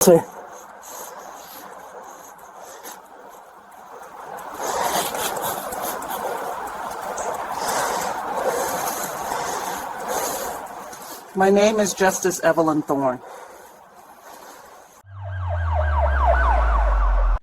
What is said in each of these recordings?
Sir. My name is Justice Evelyn Thorne.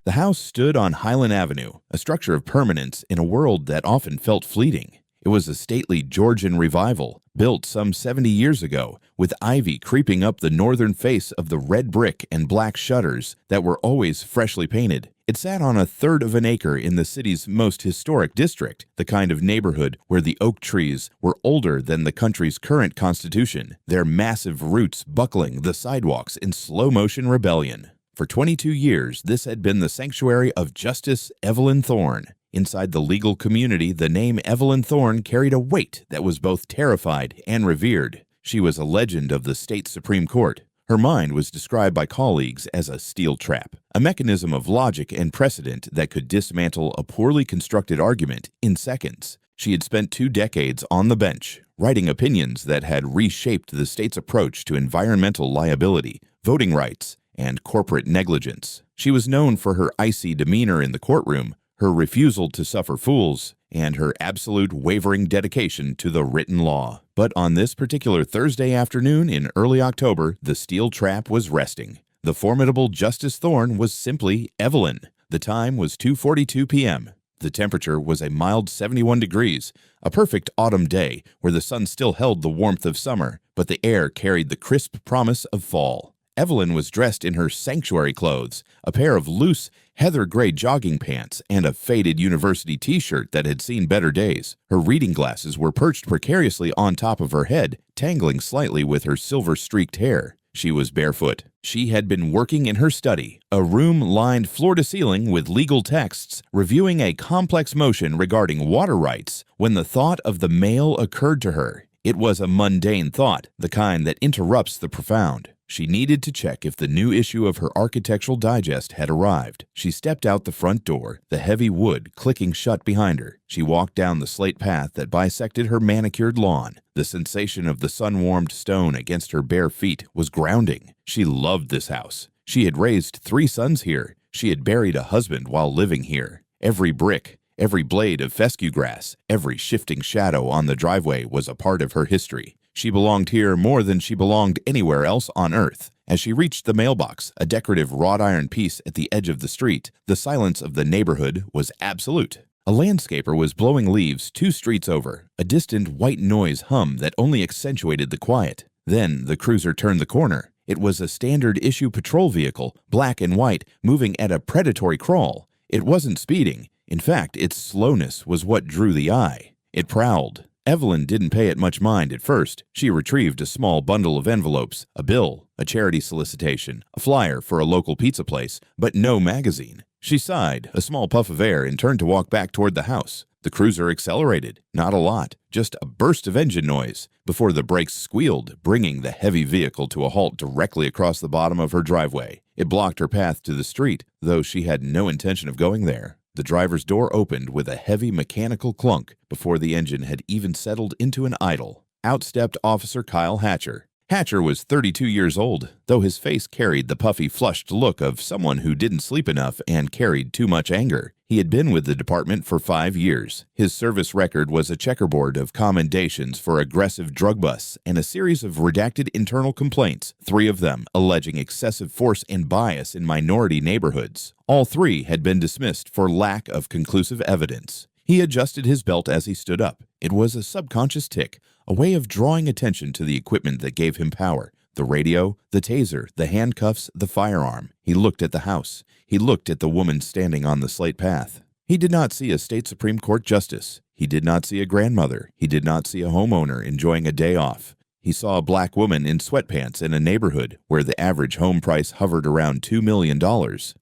The house stood on Highland Avenue, a structure of permanence in a world that often felt fleeting. It was a stately Georgian revival, built some 70 years ago, with ivy creeping up the northern face of the red brick and black shutters that were always freshly painted. It sat on 1/3 of an acre in the city's most historic district, the kind of neighborhood where the oak trees were older than the country's current constitution, their massive roots buckling the sidewalks in slow-motion rebellion. For 22 years, this had been the sanctuary of Justice Evelyn Thorne. Inside the legal community, the name Evelyn Thorne carried a weight that was both terrified and revered. She was a legend of the state Supreme Court. Her mind was described by colleagues as a steel trap, a mechanism of logic and precedent that could dismantle a poorly constructed argument in seconds. She had spent 2 decades on the bench, writing opinions that had reshaped the state's approach to environmental liability, voting rights, and corporate negligence. She was known for her icy demeanor in the courtroom, her refusal to suffer fools, and her absolute wavering dedication to the written law. But on this particular Thursday afternoon in early October, the steel trap was resting. The formidable Justice Thorne was simply Evelyn. The time was 2:42 p.m. The temperature was a mild 71 degrees, a perfect autumn day where the sun still held the warmth of summer, but the air carried the crisp promise of fall. Evelyn was dressed in her sanctuary clothes, a pair of loose, heather gray jogging pants, and a faded university t-shirt that had seen better days. Her reading glasses were perched precariously on top of her head, tangling slightly with her silver-streaked hair. She was barefoot. She had been working in her study, a room lined floor to ceiling with legal texts, reviewing a complex motion regarding water rights, when the thought of the mail occurred to her. It was a mundane thought, the kind that interrupts the profound. She needed to check if the new issue of her Architectural Digest had arrived. She stepped out the front door, the heavy wood clicking shut behind her. She walked down the slate path that bisected her manicured lawn. The sensation of the sun-warmed stone against her bare feet was grounding. She loved this house. She had raised 3 sons here. She had buried a husband while living here. Every brick, every blade of fescue grass, every shifting shadow on the driveway was a part of her history. She belonged here more than she belonged anywhere else on earth. As she reached the mailbox, a decorative wrought iron piece at the edge of the street, the silence of the neighborhood was absolute. A landscaper was blowing leaves 2 streets over, a distant white noise hum that only accentuated the quiet. Then the cruiser turned the corner. It was a standard issue patrol vehicle, black and white, moving at a predatory crawl. It wasn't speeding. In fact, its slowness was what drew the eye. It prowled. Evelyn didn't pay it much mind at first. She retrieved a small bundle of envelopes, a bill, a charity solicitation, a flyer for a local pizza place, but no magazine. She sighed, a small puff of air, and turned to walk back toward the house. The cruiser accelerated. Not a lot, just a burst of engine noise, before the brakes squealed, bringing the heavy vehicle to a halt directly across the bottom of her driveway. It blocked her path to the street, though she had no intention of going there. The driver's door opened with a heavy mechanical clunk before the engine had even settled into an idle. Out stepped Officer Kyle Hatcher. Hatcher was 32 years old, though his face carried the puffy, flushed look of someone who didn't sleep enough and carried too much anger. He had been with the department for 5 years. His service record was a checkerboard of commendations for aggressive drug busts and a series of redacted internal complaints, 3 of them alleging excessive force and bias in minority neighborhoods. All 3 had been dismissed for lack of conclusive evidence. He adjusted his belt as he stood up. It was a subconscious tic, a way of drawing attention to the equipment that gave him power. The radio, the taser, the handcuffs, the firearm. He looked at the house. He looked at the woman standing on the slate path. He did not see a state Supreme Court justice. He did not see a grandmother. He did not see a homeowner enjoying a day off. He saw a black woman in sweatpants in a neighborhood where the average home price hovered around $2 million.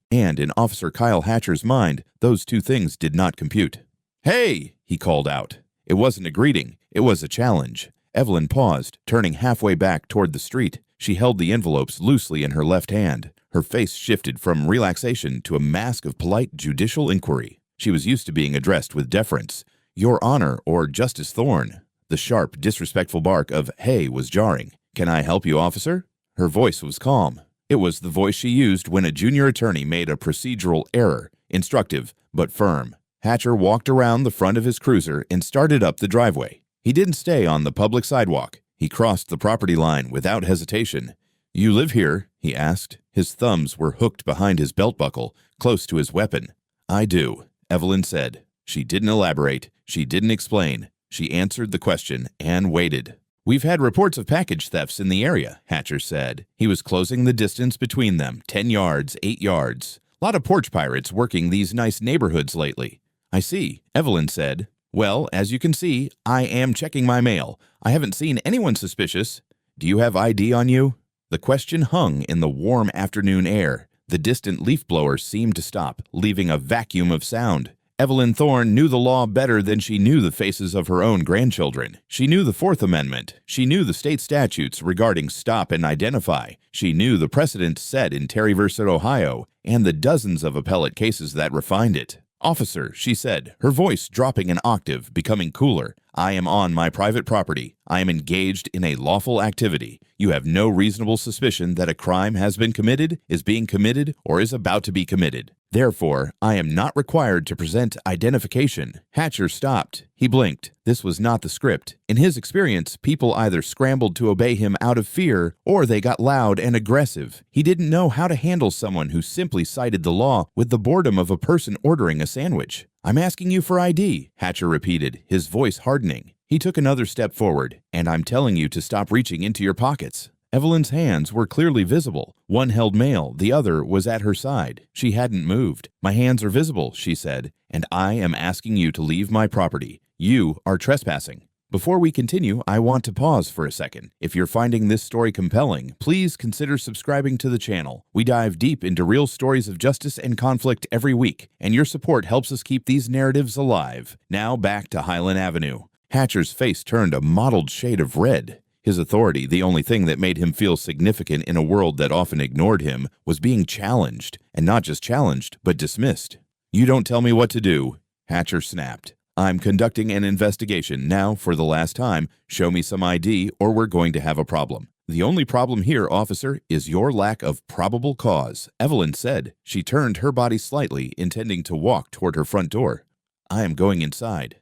And in Officer Kyle Hatcher's mind, those 2 things did not compute. "Hey!" he called out. It wasn't a greeting. It was a challenge. Evelyn paused, turning halfway back toward the street. She held the envelopes loosely in her left hand. Her face shifted from relaxation to a mask of polite judicial inquiry. She was used to being addressed with deference. "Your Honor," or "Justice Thorne." The sharp, disrespectful bark of "Hey" was jarring. "Can I help you, officer?" Her voice was calm. It was the voice she used when a junior attorney made a procedural error, instructive but firm. Hatcher walked around the front of his cruiser and started up the driveway. He didn't stay on the public sidewalk. He crossed the property line without hesitation. "You live here?" he asked. His thumbs were hooked behind his belt buckle, close to his weapon. "I do," Evelyn said. She didn't elaborate. She didn't explain. She answered the question and waited. "We've had reports of package thefts in the area," Hatcher said. He was closing the distance between them, 10 yards, 8 yards. "Lot of porch pirates working these nice neighborhoods lately." "I see," Evelyn said. "Well, as you can see, I am checking my mail. I haven't seen anyone suspicious. Do you have ID on you?" The question hung in the warm afternoon air. The distant leaf blower seemed to stop, leaving a vacuum of sound. Evelyn Thorne knew the law better than she knew the faces of her own grandchildren. She knew the Fourth Amendment. She knew the state statutes regarding stop and identify. She knew the precedent set in Terry v. Ohio and the dozens of appellate cases that refined it. "Officer," she said, her voice dropping an octave, becoming cooler, "I am on my private property. I am engaged in a lawful activity. You have no reasonable suspicion that a crime has been committed, is being committed, or is about to be committed. Therefore, I am not required to present identification." Hatcher stopped. He blinked. This was not the script. In his experience, people either scrambled to obey him out of fear, or they got loud and aggressive. He didn't know how to handle someone who simply cited the law with the boredom of a person ordering a sandwich. "I'm asking you for ID," Hatcher repeated, his voice hardening. He took another step forward. "And I'm telling you to stop reaching into your pockets." Evelyn's hands were clearly visible. One held mail, the other was at her side. She hadn't moved. "My hands are visible," she said, "and I am asking you to leave my property. You are trespassing." Before we continue, I want to pause for a second. If you're finding this story compelling, please consider subscribing to the channel. We dive deep into real stories of justice and conflict every week, and your support helps us keep these narratives alive. Now back to Highland Avenue. Hatcher's face turned a mottled shade of red. His authority, the only thing that made him feel significant in a world that often ignored him, was being challenged, and not just challenged, but dismissed. "You don't tell me what to do," Hatcher snapped. "I'm conducting an investigation. Now, for the last time, show me some ID or we're going to have a problem." "The only problem here, officer, is your lack of probable cause," Evelyn said. She turned her body slightly, intending to walk toward her front door. "I am going inside."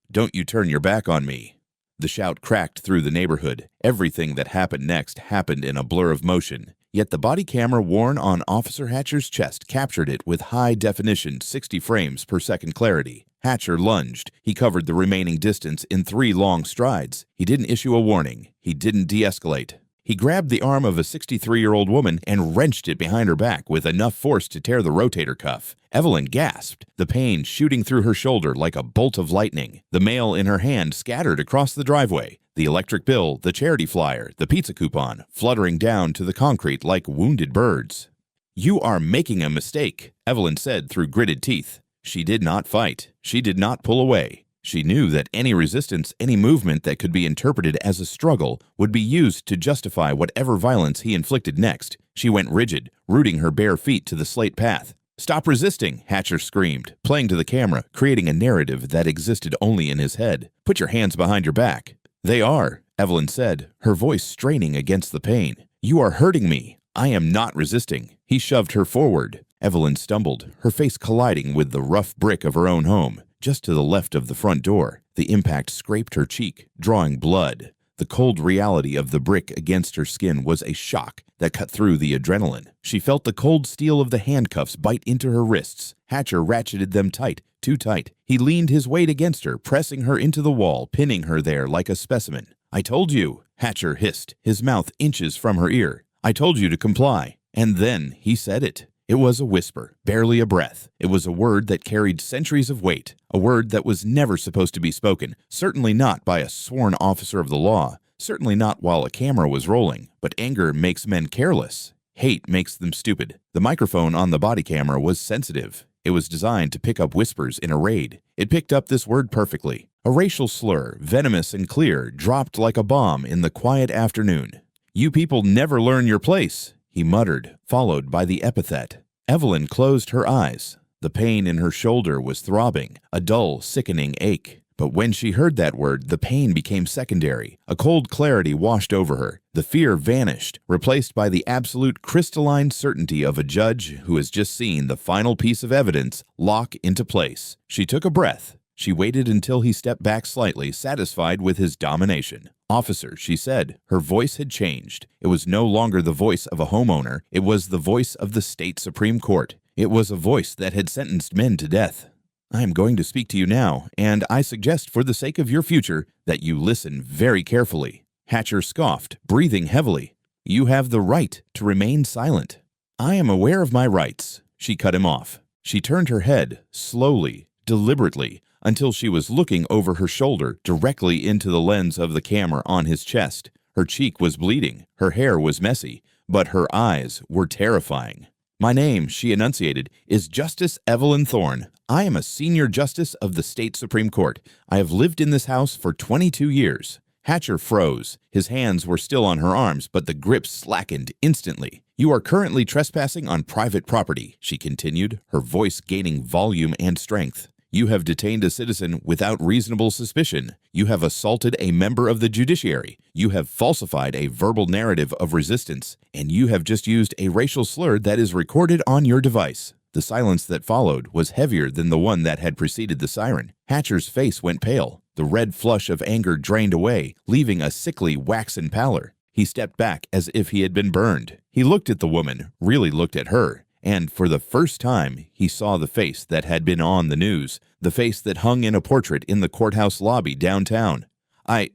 "Don't you turn your back on me." The shout cracked through the neighborhood. Everything that happened next happened in a blur of motion. Yet the body camera worn on Officer Hatcher's chest captured it with high-definition 60 frames per second clarity. Hatcher lunged. He covered the remaining distance in 3 long strides. He didn't issue a warning. He didn't de-escalate. He grabbed the arm of a 63-year-old woman and wrenched it behind her back with enough force to tear the rotator cuff. Evelyn gasped, the pain shooting through her shoulder like a bolt of lightning. The mail in her hand scattered across the driveway. The electric bill, the charity flyer, the pizza coupon, fluttering down to the concrete like wounded birds. "You are making a mistake," Evelyn said through gritted teeth. She did not fight. She did not pull away. She knew that any resistance, any movement that could be interpreted as a struggle, would be used to justify whatever violence he inflicted next. She went rigid, rooting her bare feet to the slate path. "Stop resisting," Hatcher screamed, playing to the camera, creating a narrative that existed only in his head. "Put your hands behind your back." "They are," Evelyn said, her voice straining against the pain. "You are hurting me." "I am not resisting." He shoved her forward. Evelyn stumbled, her face colliding with the rough brick of her own home. Just to the left of the front door, the impact scraped her cheek, drawing blood. The cold reality of the brick against her skin was a shock that cut through the adrenaline. She felt the cold steel of the handcuffs bite into her wrists. Hatcher ratcheted them tight, too tight. He leaned his weight against her, pressing her into the wall, pinning her there like a specimen. "I told you," Hatcher hissed, his mouth inches from her ear. "I told you to comply." And then he said it. It was a whisper, barely a breath. It was a word that carried centuries of weight, a word that was never supposed to be spoken, certainly not by a sworn officer of the law, certainly not while a camera was rolling. But anger makes men careless. Hate makes them stupid. The microphone on the body camera was sensitive. It was designed to pick up whispers in a raid. It picked up this word perfectly. A racial slur, venomous and clear, dropped like a bomb in the quiet afternoon. "You people never learn your place," he muttered, followed by the epithet. Evelyn closed her eyes. The pain in her shoulder was throbbing, a dull, sickening ache. But when she heard that word, the pain became secondary. A cold clarity washed over her. The fear vanished, replaced by the absolute crystalline certainty of a judge who has just seen the final piece of evidence lock into place. She took a breath. She waited until he stepped back slightly, satisfied with his domination. "Officer," she said. Her voice had changed. It was no longer the voice of a homeowner. It was the voice of the state Supreme Court. It was a voice that had sentenced men to death. "I am going to speak to you now, and I suggest for the sake of your future that you listen very carefully." Hatcher scoffed, breathing heavily. "You have the right to remain silent." "I am aware of my rights." She cut him off. She turned her head, slowly, deliberately, until she was looking over her shoulder directly into the lens of the camera on his chest. Her cheek was bleeding, her hair was messy, but her eyes were terrifying. "My name," she enunciated, "is Justice Evelyn Thorne. I am a senior justice of the state Supreme Court. I have lived in this house for 22 years. Hatcher froze. His hands were still on her arms, but the grip slackened instantly. "You are currently trespassing on private property," she continued, her voice gaining volume and strength. "You have detained a citizen without reasonable suspicion. You have assaulted a member of the judiciary. You have falsified a verbal narrative of resistance. And you have just used a racial slur that is recorded on your device." The silence that followed was heavier than the one that had preceded the siren. Hatcher's face went pale. The red flush of anger drained away, leaving a sickly, waxen pallor. He stepped back as if he had been burned. He looked at the woman, really looked at her. And for the first time, he saw the face that had been on the news, the face that hung in a portrait in the courthouse lobby downtown. I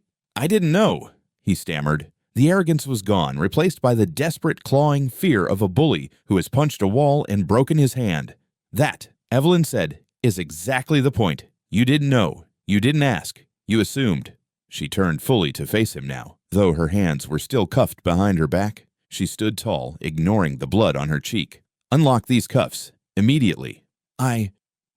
didn't know," he stammered. The arrogance was gone, replaced by the desperate, clawing fear of a bully who has punched a wall and broken his hand. "That," Evelyn said, "is exactly the point. You didn't know. You didn't ask. You assumed." She turned fully to face him now. Though her hands were still cuffed behind her back, she stood tall, ignoring the blood on her cheek. "Unlock these cuffs. Immediately." I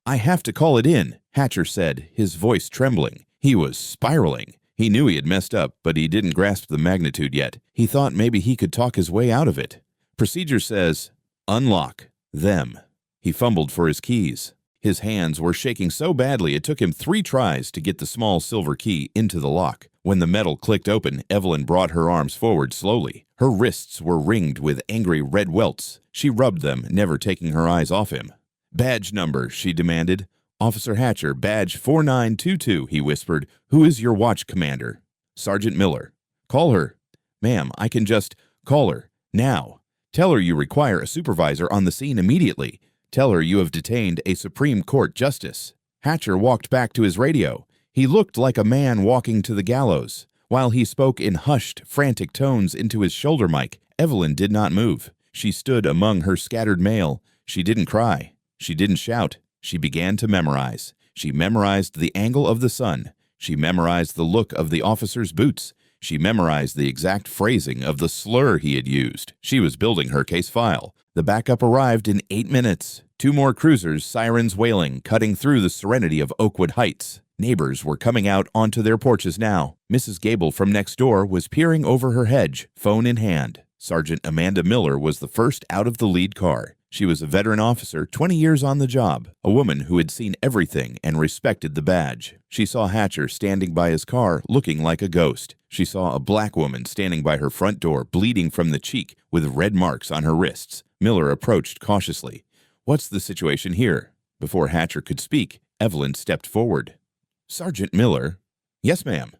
have to call it in," Hatcher said, his voice trembling. He was spiraling. He knew he had messed up, but he didn't grasp the magnitude yet. He thought maybe he could talk his way out of it. "Procedure says, unlock them." He fumbled for his keys. His hands were shaking so badly it took him 3 tries to get the small silver key into the lock. When the metal clicked open, Evelyn brought her arms forward slowly. Her wrists were ringed with angry red welts. She rubbed them, never taking her eyes off him. "Badge number," she demanded. "Officer Hatcher, badge 4922, he whispered. "Who is your watch commander?" "Sergeant Miller." "Call her." "Ma'am, I can just—" "Call her. Now. Tell her you require a supervisor on the scene immediately. Tell her you have detained a Supreme Court justice." Hatcher walked back to his radio. He looked like a man walking to the gallows. While he spoke in hushed, frantic tones into his shoulder mic, Evelyn did not move. She stood among her scattered mail. She didn't cry. She didn't shout. She began to memorize. She memorized the angle of the sun. She memorized the look of the officer's boots. She memorized the exact phrasing of the slur he had used. She was building her case file. The backup arrived in 8 minutes. 2 more cruisers, sirens wailing, cutting through the serenity of Oakwood Heights. Neighbors were coming out onto their porches now. Mrs. Gable from next door was peering over her hedge, phone in hand. Sergeant Amanda Miller was the first out of the lead car. She was a veteran officer, 20 years on the job, a woman who had seen everything and respected the badge. She saw Hatcher standing by his car, looking like a ghost. She saw a black woman standing by her front door, bleeding from the cheek, with red marks on her wrists. Miller approached cautiously. "What's the situation here?" Before Hatcher could speak, Evelyn stepped forward. "Sergeant Miller." "Yes, ma'am."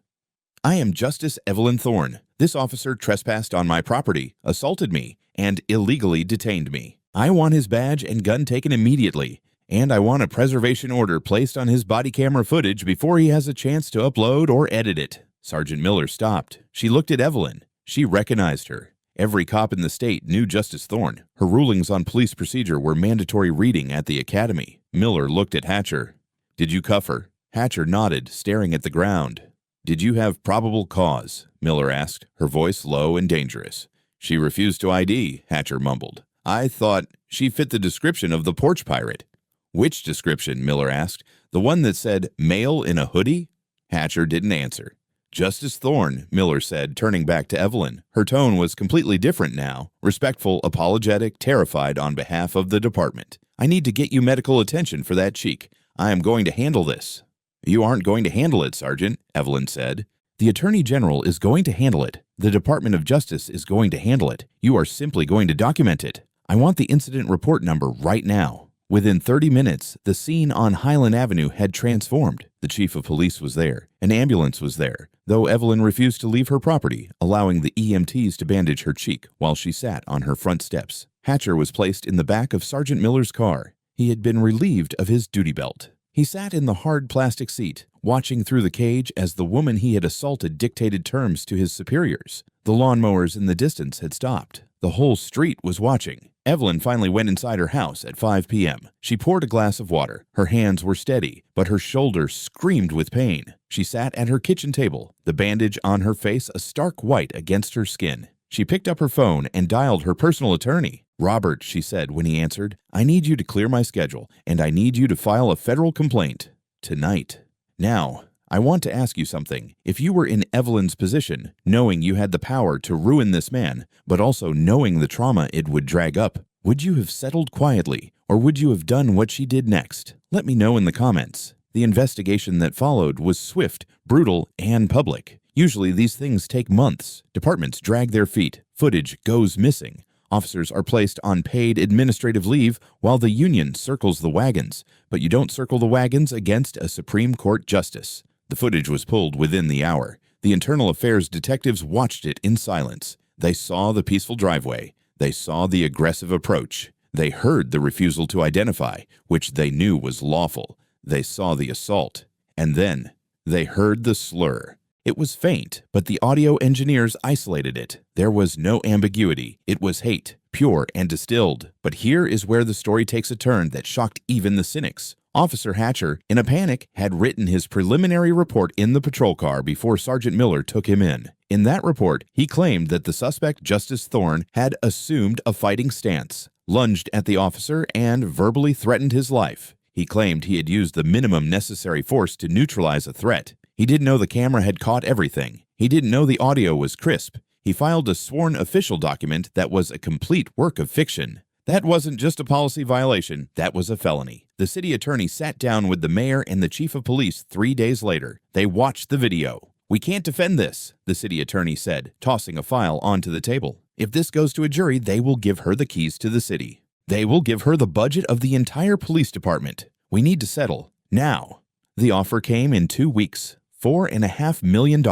"I am Justice Evelyn Thorne. This officer trespassed on my property, assaulted me, and illegally detained me. I want his badge and gun taken immediately, and I want a preservation order placed on his body camera footage before he has a chance to upload or edit it." Sergeant Miller stopped. She looked at Evelyn. She recognized her. Every cop in the state knew Justice Thorne. Her rulings on police procedure were mandatory reading at the academy. Miller looked at Hatcher. "Did you cuff her?" Hatcher nodded, staring at the ground. "Did you have probable cause?" Miller asked, her voice low and dangerous. "She refused to ID," Hatcher mumbled. "I thought she fit the description of the porch pirate." "Which description?" Miller asked. "The one that said male in a hoodie?" Hatcher didn't answer. "Justice Thorne," Miller said, turning back to Evelyn. Her tone was completely different now, respectful, apologetic, terrified on behalf of the department. "I need to get you medical attention for that cheek. I am going to handle this." "You aren't going to handle it, Sergeant," Evelyn said. "The Attorney General is going to handle it. The Department of Justice is going to handle it. You are simply going to document it. I want the incident report number right now." Within 30 minutes, the scene on Highland Avenue had transformed. The chief of police was there. An ambulance was there, though Evelyn refused to leave her property, allowing the EMTs to bandage her cheek while she sat on her front steps. Hatcher was placed in the back of Sergeant Miller's car. He had been relieved of his duty belt. He sat in the hard plastic seat, watching through the cage as the woman he had assaulted dictated terms to his superiors. The lawnmowers in the distance had stopped. The whole street was watching. Evelyn finally went inside her house at 5 p.m. She poured a glass of water. Her hands were steady, but her shoulder screamed with pain. She sat at her kitchen table, the bandage on her face a stark white against her skin. She picked up her phone and dialed her personal attorney. "Robert," she said when he answered, "I need you to clear my schedule, and I need you to file a federal complaint tonight. Now, I want to ask you something. If you were in Evelyn's position, knowing you had the power to ruin this man, but also knowing the trauma it would drag up, would you have settled quietly, or would you have done what she did next? Let me know in the comments." The investigation that followed was swift, brutal, and public. Usually these things take months. Departments drag their feet. Footage goes missing. Officers are placed on paid administrative leave while the union circles the wagons, but you don't circle the wagons against a Supreme Court justice. The footage was pulled within the hour. The internal affairs detectives watched it in silence. They saw the peaceful driveway. They saw the aggressive approach. They heard the refusal to identify, which they knew was lawful. They saw the assault. And then they heard the slur. It was faint, but the audio engineers isolated it. There was no ambiguity. It was hate, pure and distilled. But here is where the story takes a turn that shocked even the cynics. Officer Hatcher, in a panic, had written his preliminary report in the patrol car before Sergeant Miller took him in. In that report, he claimed that the suspect, Justice Thorne, had assumed a fighting stance, lunged at the officer, and verbally threatened his life. He claimed he had used the minimum necessary force to neutralize a threat. He didn't know the camera had caught everything. He didn't know the audio was crisp. He filed a sworn official document that was a complete work of fiction. That wasn't just a policy violation, that was a felony. The city attorney sat down with the mayor and the chief of police 3 days later. They watched the video. "We can't defend this," the city attorney said, tossing a file onto the table. "If this goes to a jury, they will give her the keys to the city. They will give her the budget of the entire police department. We need to settle now." The offer came in 2 weeks. $4.5 million.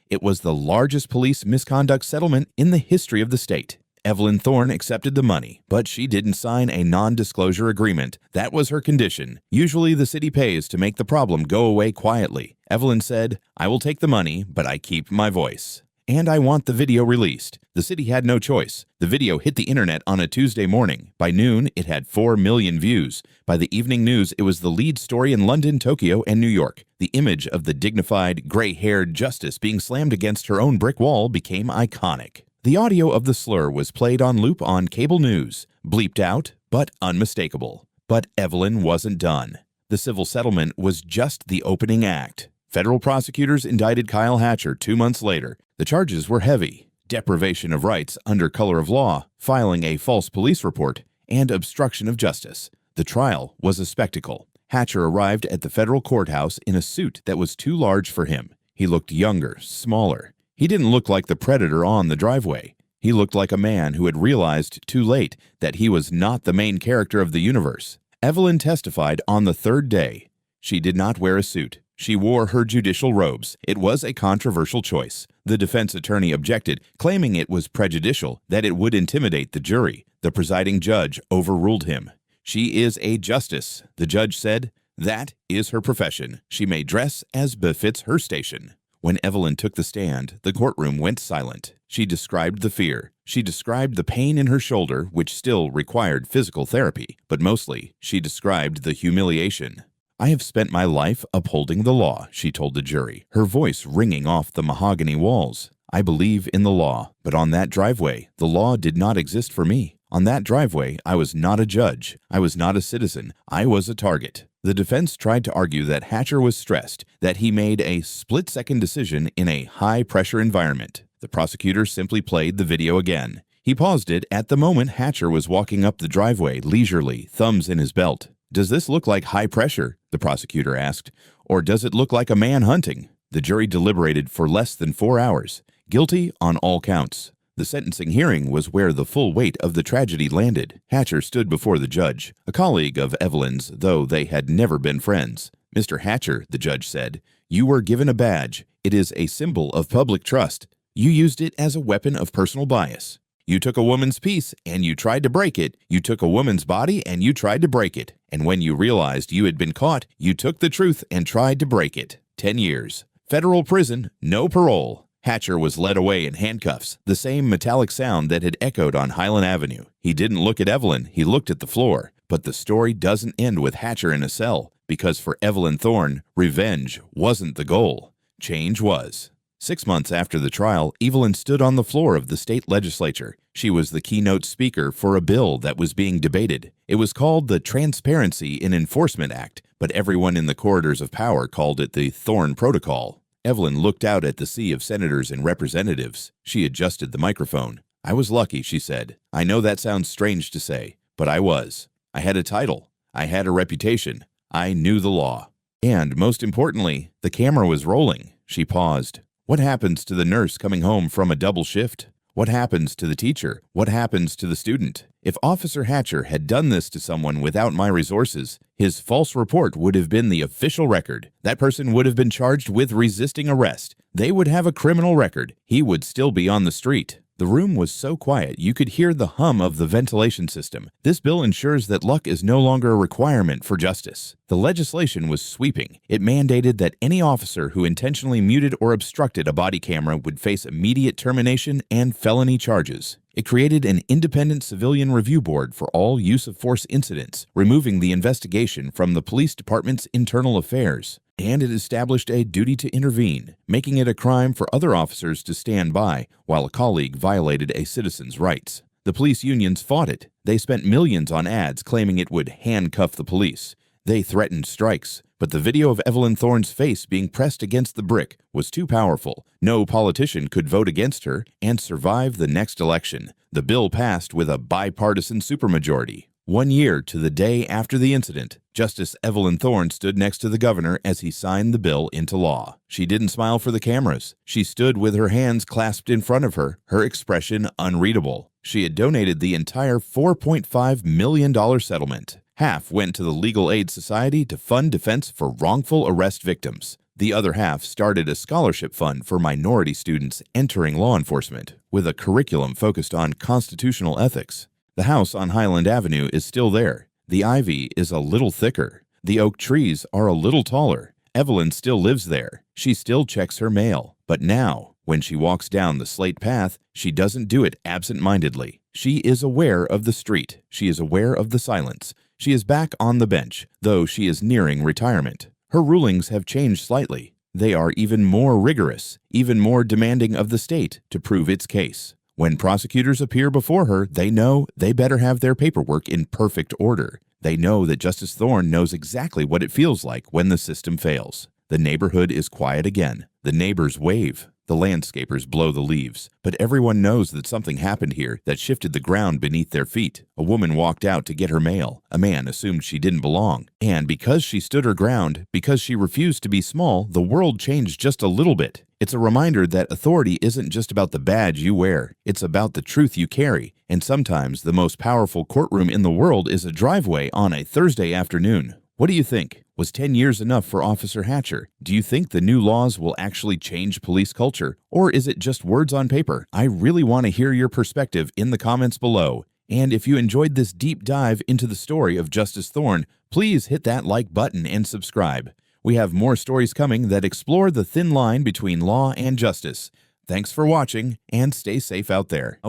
It was the largest police misconduct settlement in the history of the state. Evelyn Thorne accepted the money, but she didn't sign a non-disclosure agreement. That was her condition. Usually the city pays to make the problem go away quietly. Evelyn said, "I will take the money, but I keep my voice. And I want the video released." The city had no choice. The video hit the internet on a Tuesday morning. By noon, it had 4 million views. By the evening news, it was the lead story in London, Tokyo, and New York. The image of the dignified, gray-haired justice being slammed against her own brick wall became iconic. The audio of the slur was played on loop on cable news, bleeped out, but unmistakable. But Evelyn wasn't done. The civil settlement was just the opening act. Federal prosecutors indicted Kyle Hatcher 2 months later. The charges were heavy: deprivation of rights under color of law, filing a false police report, and obstruction of justice. The trial was a spectacle. Hatcher arrived at the federal courthouse in a suit that was too large for him. He looked younger, smaller. He didn't look like the predator on the driveway. He looked like a man who had realized too late that he was not the main character of the universe. Evelyn testified on the 3rd day. She did not wear a suit. She wore her judicial robes. It was a controversial choice. The defense attorney objected, claiming it was prejudicial, that it would intimidate the jury. The presiding judge overruled him. "She is a justice," the judge said. "That is her profession. She may dress as befits her station." When Evelyn took the stand, the courtroom went silent. She described the fear. She described the pain in her shoulder, which still required physical therapy. But mostly, she described the humiliation. "I have spent my life upholding the law," she told the jury, her voice ringing off the mahogany walls. "I believe in the law, but on that driveway, the law did not exist for me. On that driveway, I was not a judge. I was not a citizen. I was a target." The defense tried to argue that Hatcher was stressed, that he made a split-second decision in a high-pressure environment. The prosecutor simply played the video again. He paused it at the moment Hatcher was walking up the driveway leisurely, thumbs in his belt. "Does this look like high pressure?" the prosecutor asked. "Or does it look like a man hunting?" The jury deliberated for less than 4 hours. Guilty on all counts. The sentencing hearing was where the full weight of the tragedy landed. Hatcher stood before the judge, a colleague of Evelyn's, though they had never been friends. "Mr. Hatcher," the judge said, "you were given a badge. It is a symbol of public trust. You used it as a weapon of personal bias. You took a woman's piece and you tried to break it. You took a woman's body and you tried to break it. And when you realized you had been caught, you took the truth and tried to break it. 10 years. Federal prison, no parole." Hatcher was led away in handcuffs, the same metallic sound that had echoed on Highland Avenue. He didn't look at Evelyn, he looked at the floor. But the story doesn't end with Hatcher in a cell, because for Evelyn Thorne, revenge wasn't the goal. Change was. 6 months after the trial, Evelyn stood on the floor of the state legislature. She was the keynote speaker for a bill that was being debated. It was called the Transparency in Enforcement Act, but everyone in the corridors of power called it the Thorne Protocol. Evelyn looked out at the sea of senators and representatives. She adjusted the microphone. "I was lucky," she said. "I know that sounds strange to say, but I was. I had a title. I had a reputation. I knew the law. And most importantly, the camera was rolling." She paused. "What happens to the nurse coming home from a double shift? What happens to the teacher? What happens to the student? If Officer Hatcher had done this to someone without my resources, his false report would have been the official record. That person would have been charged with resisting arrest. They would have a criminal record. He would still be on the street." The room was so quiet you could hear the hum of the ventilation system. This bill ensures that luck is no longer a requirement for justice. The legislation was sweeping. It mandated that any officer who intentionally muted or obstructed a body camera would face immediate termination and felony charges. It created an independent civilian review board for all use of force incidents, removing the investigation from the police department's internal affairs. And it established a duty to intervene, making it a crime for other officers to stand by while a colleague violated a citizen's rights. The police unions fought it. They spent millions on ads claiming it would handcuff the police. They threatened strikes, but the video of Evelyn Thorne's face being pressed against the brick was too powerful. No politician could vote against her and survive the next election. The bill passed with a bipartisan supermajority. 1 year to the day after the incident, Justice Evelyn Thorne stood next to the governor as he signed the bill into law. She didn't smile for the cameras. She stood with her hands clasped in front of her, her expression unreadable. She had donated the entire $4.5 million settlement. Half went to the Legal Aid Society to fund defense for wrongful arrest victims. The other half started a scholarship fund for minority students entering law enforcement, with a curriculum focused on constitutional ethics. The house on Highland Avenue is still there. The ivy is a little thicker. The oak trees are a little taller. Evelyn still lives there. She still checks her mail. But now, when she walks down the slate path, she doesn't do it absent-mindedly. She is aware of the street. She is aware of the silence. She is back on the bench, though she is nearing retirement. Her rulings have changed slightly. They are even more rigorous, even more demanding of the state to prove its case. When prosecutors appear before her, they know they better have their paperwork in perfect order. They know that Justice Thorne knows exactly what it feels like when the system fails. The neighborhood is quiet again. The neighbors wave. The landscapers blow the leaves. But everyone knows that something happened here that shifted the ground beneath their feet. A woman walked out to get her mail. A man assumed she didn't belong. And because she stood her ground, because she refused to be small, the world changed just a little bit. It's a reminder that authority isn't just about the badge you wear. It's about the truth you carry. And sometimes the most powerful courtroom in the world is a driveway on a Thursday afternoon. What do you think? Was 10 years enough for Officer Hatcher? Do you think the new laws will actually change police culture? Or is it just words on paper? I really want to hear your perspective in the comments below. And if you enjoyed this deep dive into the story of Justice Thorne, please hit that like button and subscribe. We have more stories coming that explore the thin line between law and justice. Thanks for watching, and stay safe out there.